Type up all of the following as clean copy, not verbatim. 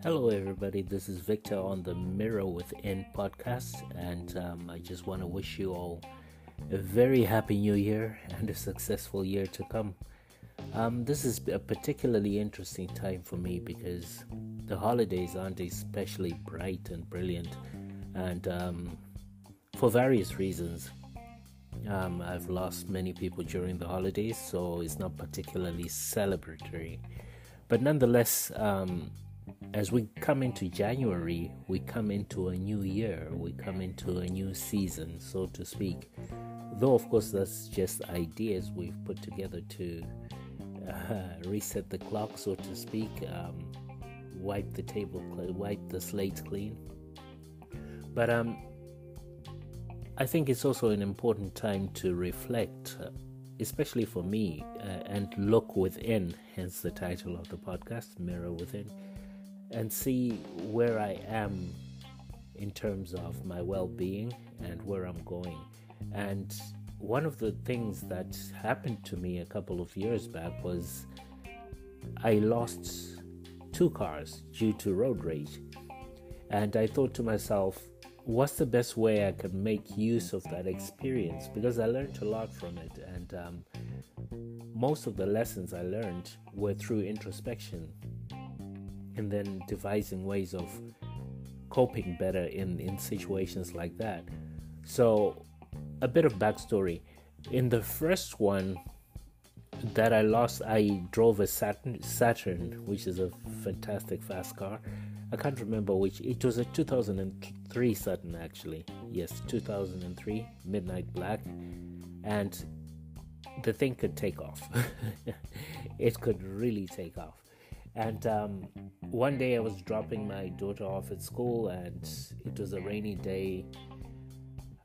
Hello, everybody. This is Victor on the Mirror Within podcast, and I just want to wish you all a very happy new year and a successful year to come. This is a particularly interesting time for me because the holidays aren't especially bright and brilliant, and for various reasons. I've lost many people during the holidays, so it's not particularly celebratory. But nonetheless, as we come into January, we come into a new year, we come into a new season, so to speak. Though, of course, that's just ideas we've put together to reset the clock, so to speak, wipe the slate clean. But I think it's also an important time to reflect, especially for me, and look within, hence the title of the podcast, Mirror Within, and see where I am in terms of my well-being and where I'm going. And one of the things that happened to me a couple of years back was I lost 2 cars due to road rage. And I thought to myself, what's the best way I can make use of that experience? Because I learned a lot from it, and most of the lessons I learned were through introspection and then devising ways of coping better in situations like that. So, a bit of backstory. In the first one that I lost, I drove a Saturn, which is a fantastic fast car. I can't remember which. It was a 2003 Saturn, actually. Yes, 2003, midnight black. And the thing could take off. It could really take off. And one day I was dropping my daughter off at school, and it was a rainy day.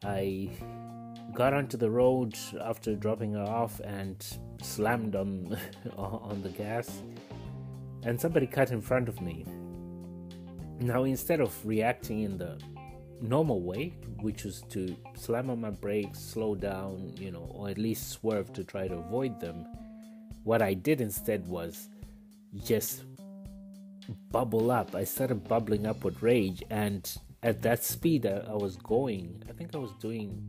I got onto the road after dropping her off and slammed on the gas, and somebody cut in front of me. Now, instead of reacting in the normal way, which was to slam on my brakes, slow down, or at least swerve to try to avoid them, what I did instead was just bubble up. I started bubbling up with rage, and at that speed I was going, I think I was doing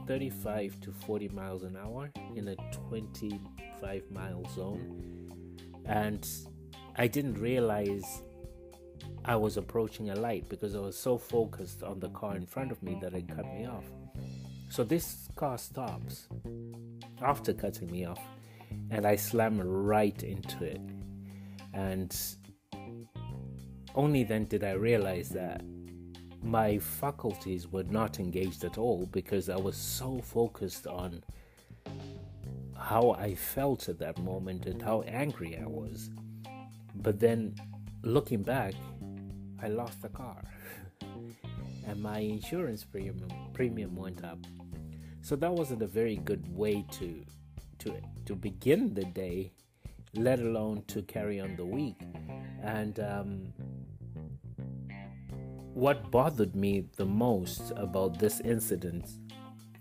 35 to 40 miles an hour in a 25 mile zone, and I didn't realize I was approaching a light because I was so focused on the car in front of me that it cut me off. So this car stops after cutting me off, and I slam right into it. And only then did I realize that my faculties were not engaged at all because I was so focused on how I felt at that moment and how angry I was. But then, looking back, I lost the car and my insurance premium went up. So that wasn't a very good way to begin the day, let alone to carry on the week. And what bothered me the most about this incident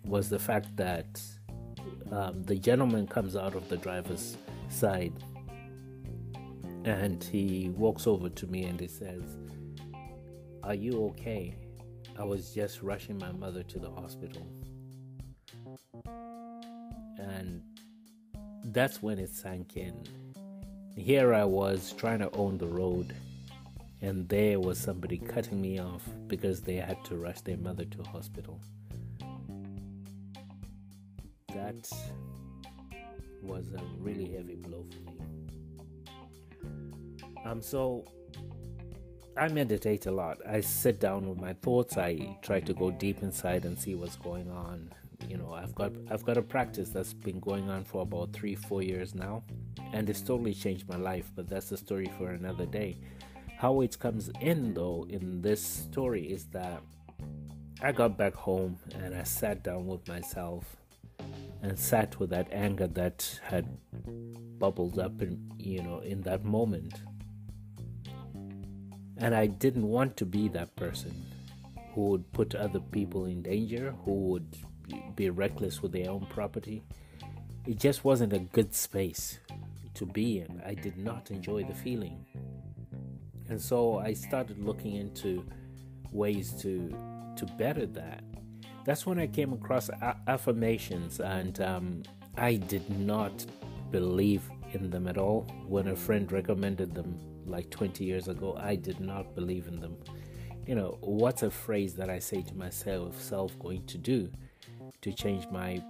was the fact that the gentleman comes out of the driver's side and he walks over to me and he says, "Are you okay? I was just rushing my mother to the hospital." And that's when it sank in. Here I was trying to own the road, and there was somebody cutting me off because they had to rush their mother to hospital. That was a really heavy blow for me. So I meditate a lot. I sit down with my thoughts. I try to go deep inside and see what's going on. I've got a practice that's been going on for about 3-4 years now, and it's totally changed my life, but that's a story for another day. How it comes in, though, in this story is that I got back home and I sat down with myself and sat with that anger that had bubbled up in that moment. And I didn't want to be that person who would put other people in danger, who would be reckless with their own property. it just wasn't a good space to be in. I did not enjoy the feeling. And so I started looking into ways to better that. That's when I came across affirmations, and I did not believe in them at all. When a friend recommended them like 20 years ago, I did not believe in them. What's a phrase that I say to myself going to do to change my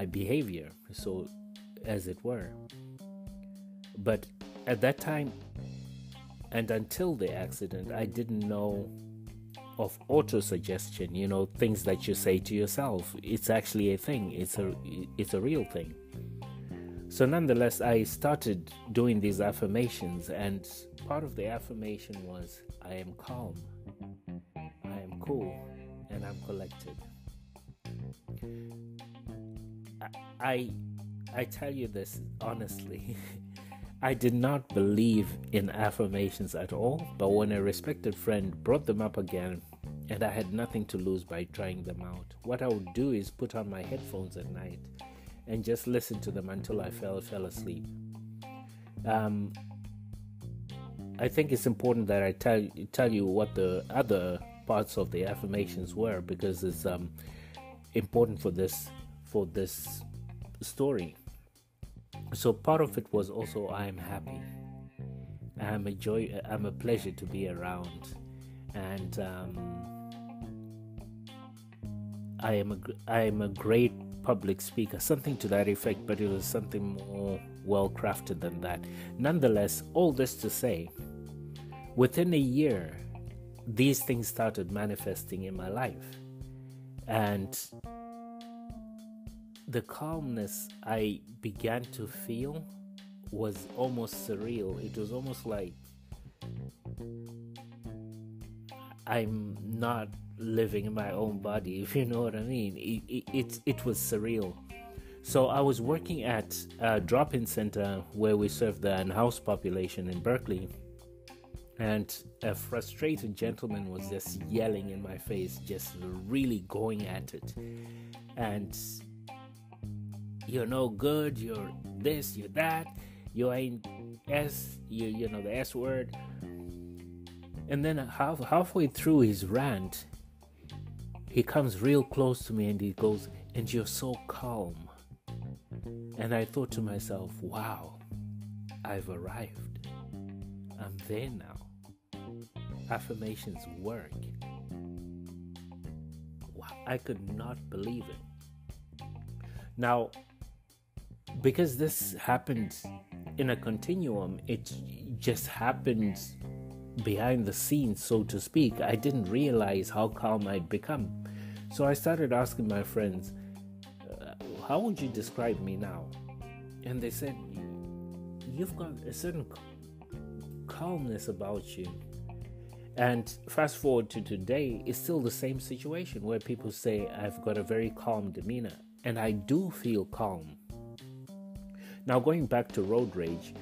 behavior, so as it were. But at that time, and until the accident, I didn't know of auto-suggestion, things that you say to yourself. It's actually a thing. It's a real thing. So nonetheless, I started doing these affirmations, and part of the affirmation was, I am calm, I am cool, and I'm collected. I tell you this honestly, I did not believe in affirmations at all, but when a respected friend brought them up again, and I had nothing to lose by trying them out, what I would do is put on my headphones at night and just listen to them until I fell asleep. I think it's important that I tell you what the other parts of the affirmations were, because it's important for this story. So part of it was also, I am happy, I'm a joy, I'm a pleasure to be around, and I am a great public speaker, something to that effect, but it was something more well crafted than that. Nonetheless, all this to say, within a year, these things started manifesting in my life, and the calmness I began to feel was almost surreal. It was almost like I'm not living in my own body, if you know what I mean. It was surreal. So I was working at a drop-in center where we serve the unhoused population in Berkeley, and a frustrated gentleman was just yelling in my face, just really going at it. And you're no good, you're this, you're that, you ain't S, you know the S word. And then halfway through his rant, he comes real close to me and he goes, and you're so calm. And I thought to myself, wow, I've arrived. I'm there now. Affirmations work. Wow, I could not believe it. Now, because this happened in a continuum, it just happened behind the scenes, so to speak. I didn't realize how calm I'd become. So I started asking my friends, how would you describe me now? And they said, you've got a certain calmness about you. And fast forward to today, it's still the same situation where people say I've got a very calm demeanor, and I do feel calm. Now, going back to RoadRage,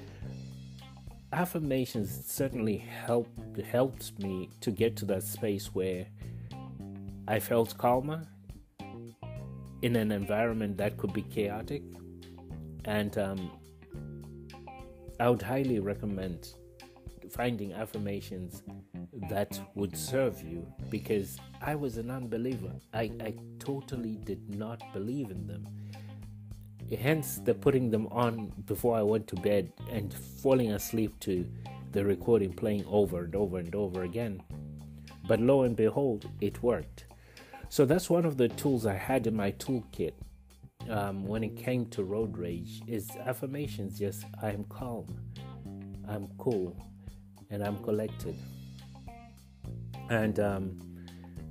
affirmations certainly helped me to get to that space where I felt calmer in an environment that could be chaotic. And I would highly recommend finding affirmations that would serve you, because I was an unbeliever. I totally did not believe in them. Hence the putting them on before I went to bed and falling asleep to the recording playing over and over and over again. But lo and behold, it worked. So that's one of the tools I had in my toolkit when it came to RoadRage, is affirmations. Just, I'm calm, I'm cool, and I'm collected. And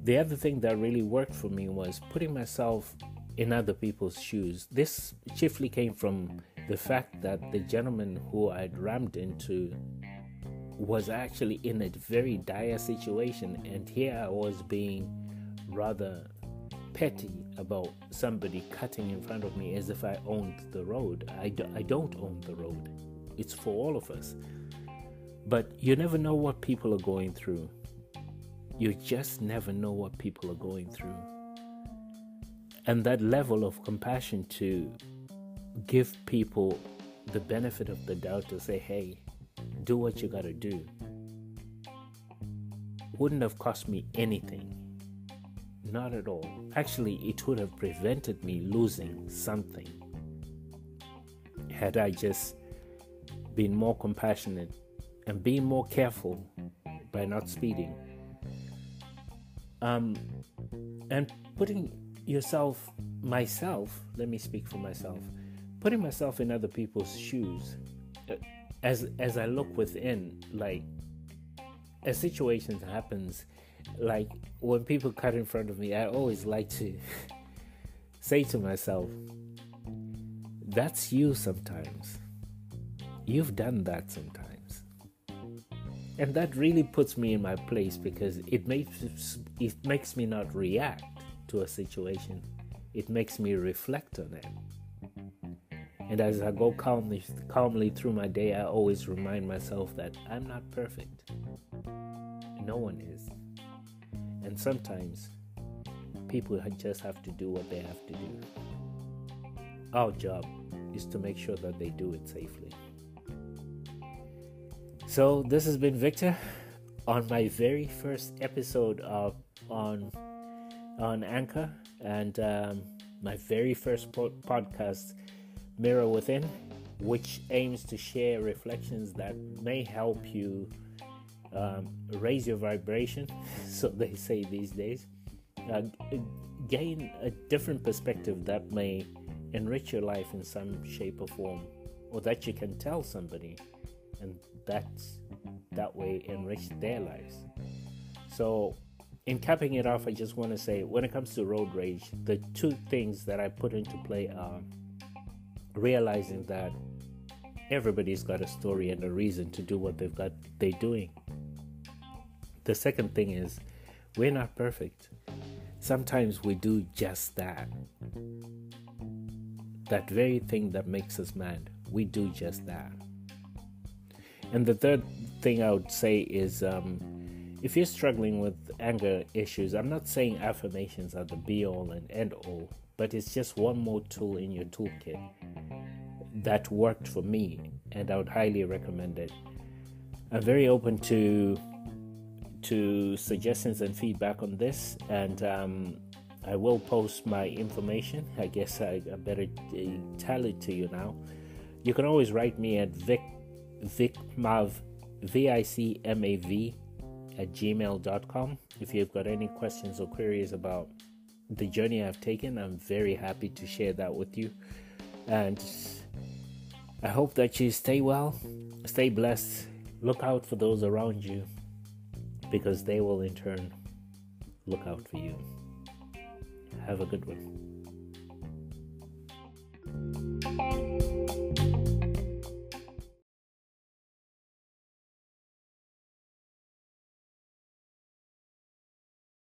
the other thing that really worked for me was putting myself in other people's shoes. This chiefly came from the fact that the gentleman who I'd rammed into was actually in a very dire situation, and here I was being rather petty about somebody cutting in front of me as if I owned the road. I don't own the road. It's for all of us. But you never know what people are going through. You just never know what people are going through. And that level of compassion to give people the benefit of the doubt to say, hey, do what you gotta do, wouldn't have cost me anything. Not at all. Actually, it would have prevented me losing something had I just been more compassionate and being more careful by not speeding. And putting let me speak for myself, putting myself in other people's shoes. As I look within, like, a situation happens, like when people cut in front of me, I always like to say to myself, that's you sometimes. You've done that sometimes. And that really puts me in my place, because it makes me not react to a situation. It makes me reflect on it. And as I go calmly through my day, I always remind myself that I'm not perfect. No one is. And sometimes people just have to do what they have to do. Our job is to make sure that they do it safely. So this has been Victor on my very first episode on Anchor, and my very first podcast, Mirror Within, which aims to share reflections that may help you raise your vibration, so they say these days, gain a different perspective that may enrich your life in some shape or form, or that you can tell somebody, and that way enrich their lives. So in capping it off, I just want to say, when it comes to road rage, the two things that I put into play are realizing that everybody's got a story and a reason to do what they're doing. The second thing is, we're not perfect. Sometimes we do just that. That very thing that makes us mad, we do just that. And the third thing I would say is, if you're struggling with anger issues, I'm not saying affirmations are the be-all and end-all, but it's just one more tool in your toolkit that worked for me, and I would highly recommend it. I'm very open to suggestions and feedback on this, and I will post my information. I guess I better tell it to you now. You can always write me at vicmav, VICMAV @gmail.com. If you've got any questions or queries about the journey I've taken, I'm very happy to share that with you. And I hope that you stay well, stay blessed, look out for those around you, because they will in turn look out for you. Have a good one.